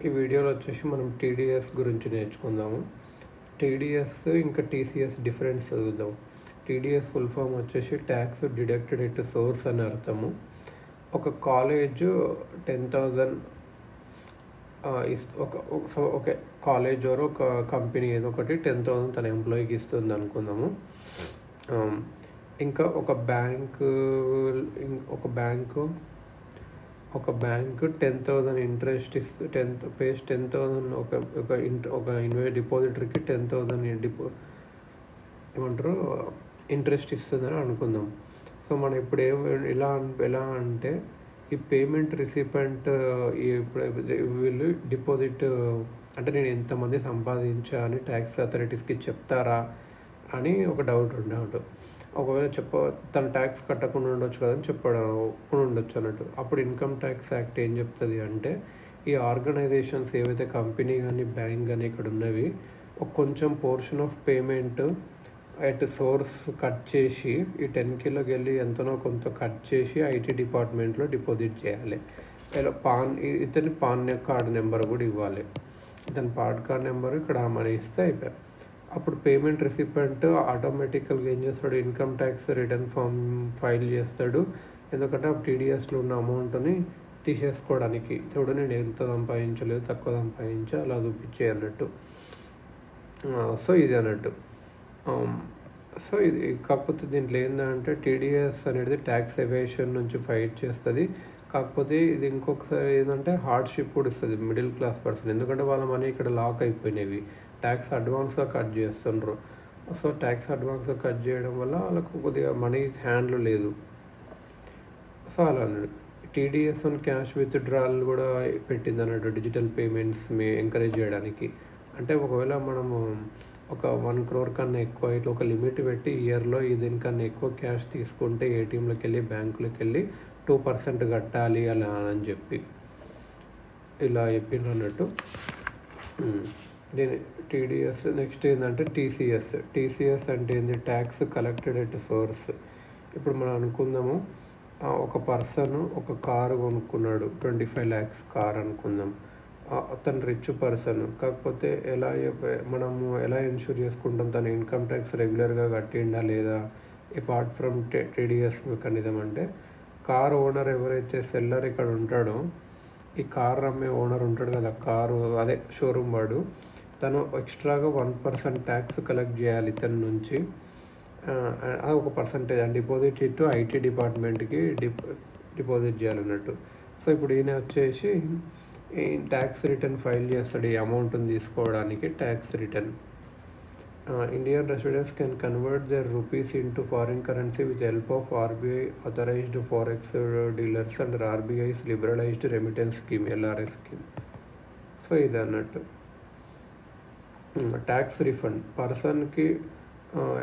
ఈ వీడియోలో వచ్చేసి మనం టీడీఎస్ గురించి నేర్చుకుందాము. టీడీఎస్ ఇంకా టీసీఎస్ డిఫరెన్స్ చదువుదాం. టీడీఎస్ ఫుల్ ఫామ్ వచ్చేసి ట్యాక్స్ డిడక్టెడ్ ఎట్ సోర్స్ అని అర్థము. ఒక కాలేజ్ 10,000 ఒక కాలేజ్ ఆర్ ఒక కంపెనీ ఏదో ఒకటి 10,000 తన ఎంప్లాయీకి ఇస్తుంది అనుకుందాము. ఇంకా ఒక బ్యాంకు 10,000 ఇంట్రెస్ట్ పేస్ 10,000 ఒక డిపాజిటర్కి 10,000 ఏమంటారు ఇంట్రెస్ట్ ఇస్తుందని అనుకుందాం. సో మనం ఇప్పుడు ఎలా అంటే ఈ పేమెంట్ రిసిపెంట్ ఇప్పుడు వీళ్ళు డిపాజిట్ అంటే నేను ఎంతమంది సంపాదించా అని ట్యాక్స్ అథారిటీస్కి చెప్తారా అని ఒక డౌట్ ఉండేవాడు. ఒకవేళ తన ట్యాక్స్ కట్టకుండా ఉండొచ్చు కదని చెప్పడం ఉండొచ్చు అన్నట్టు. అప్పుడు ఇన్కమ్ ట్యాక్స్ యాక్ట్ ఏం చెప్తుంది అంటే ఈ ఆర్గనైజేషన్స్ ఏవైతే కంపెనీ కానీ బ్యాంక్ కానీ ఇక్కడ ఉన్నవి కొంచెం portion of payment at source cut చేసి ఈ 10Kలోకి వెళ్ళి ఎంతనో కొంత కట్ చేసి ఐటీ డిపార్ట్మెంట్లో డిపాజిట్ చేయాలి. ఇలా ఇతని పాన్ కార్డ్ నెంబర్ కూడా ఇవ్వాలి. ఇతని పాన్ కార్డ్ నెంబర్ ఇక్కడ మనీ ఇస్తే అయిపోయాయి. అప్పుడు పేమెంట్ రిసిపెంట్ ఆటోమేటికల్గా ఏం చేస్తాడు, income tax return form file చేస్తాడు. ఎందుకంటే ఆ టీడీఎస్లో ఉన్న అమౌంట్ని తీసేసుకోవడానికి చూడు నేను ఎంత సంపాదించలేదు, తక్కువ సంపాదించా అలా చూపించే అన్నట్టు. సో ఇది అన్నట్టు. సో ఇది కాకపోతే దీంట్లో ఏంటంటే టీడీఎస్ అనేది ట్యాక్స్ ఎవేషన్ నుంచి ఫైట్ చేస్తుంది. కాకపోతే ఇది ఇంకొకసారి ఏంటంటే హార్డ్షిప్ కూడా ఇస్తుంది మిడిల్ క్లాస్ పర్సన్. ఎందుకంటే వాళ్ళ మనీ ఇక్కడ లాక్ అయిపోయినవి, ట్యాక్స్ అడ్వాన్స్గా కట్ చేస్తుండ్రు. సో ట్యాక్స్ అడ్వాన్స్గా కట్ చేయడం వల్ల వాళ్ళకు కొద్దిగా మనీ హ్యాండ్లో లేదు. సో అలా అన్నాడు. టీడీఎస్ అని క్యాష్ విత్డ్రాల్ కూడా పెట్టింది అన్నట్టు, డిజిటల్ పేమెంట్స్ ఎంకరేజ్ చేయడానికి. అంటే ఒకవేళ మనము ఒక 1 crore కన్నా ఎక్కువ ఇట్లా ఒక లిమిట్ పెట్టి ఇయర్లో దీనికన్నా ఎక్కువ క్యాష్ తీసుకుంటే ఏటీఎంలోకి వెళ్ళి బ్యాంకులోకి వెళ్ళి 2% కట్టాలి అలా అని చెప్పి ఇలా చెప్పిండ్రు అన్నట్టు. దీని టీడీఎస్. నెక్స్ట్ ఏంటంటే టీసీఎస్ అంటే ఏంటి, ట్యాక్స్ కలెక్టెడ్ ఎట్ సోర్స్. ఇప్పుడు మనం అనుకుందాము ఒక పర్సన్ ఒక కారు కొనుక్కున్నాడు, 25 lakhs కార్ అనుకుందాం. అతను రిచ్ పర్సన్. కాకపోతే మనము ఎలా ఇన్షూర్ చేసుకుంటాం తన ఇన్కమ్ ట్యాక్స్ రెగ్యులర్గా కట్టిండా లేదా అపార్ట్ ఫ్రమ్ టీడీఎస్ మెకానిజం అంటే కార్ ఓనర్ ఎవరైతే సెల్లర్ ఇక్కడ ఉంటాడో, ఈ కార్ అమ్మే ఓనర్ ఉంటాడు కదా, కారు అదే షోరూమ్ వాడు, తను ఎక్స్ట్రాగా 1% ట్యాక్స్ కలెక్ట్ చేయాలి ఇతని నుంచి. అది ఒక పర్సంటేజ్ అండ్ డిపాజిట్ ఇటు ఐటీ డిపార్ట్మెంట్కి డిపాజిట్ చేయాలన్నట్టు. సో ఇప్పుడు ఈయన వచ్చేసి ఈ ట్యాక్స్ రిటర్న్ ఫైల్ చేస్తాడు ఈ అమౌంట్ని తీసుకోవడానికి. Tax return Indian residents can convert their rupees into foreign currency with the help of RBI authorized forex dealers under RBI's liberalized remittance scheme LRS scheme. So ఇది అన్నట్టు. ట్యాక్స్ రిఫండ్ పర్సన్కి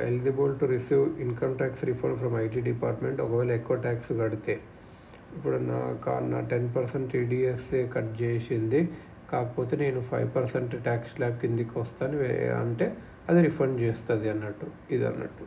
eligible to receive income tax refund from IT department ఒకవేళ ఎక్కువ tax కడితే. ఇప్పుడు నా 10% TDS cut చేసింది, కాకపోతే నేను 5% ట్యాక్స్ స్లాబ్ కిందికి వస్తాను అంటే అది రిఫండ్ చేస్తుంది అన్నట్టు. ఇది అన్నట్టు.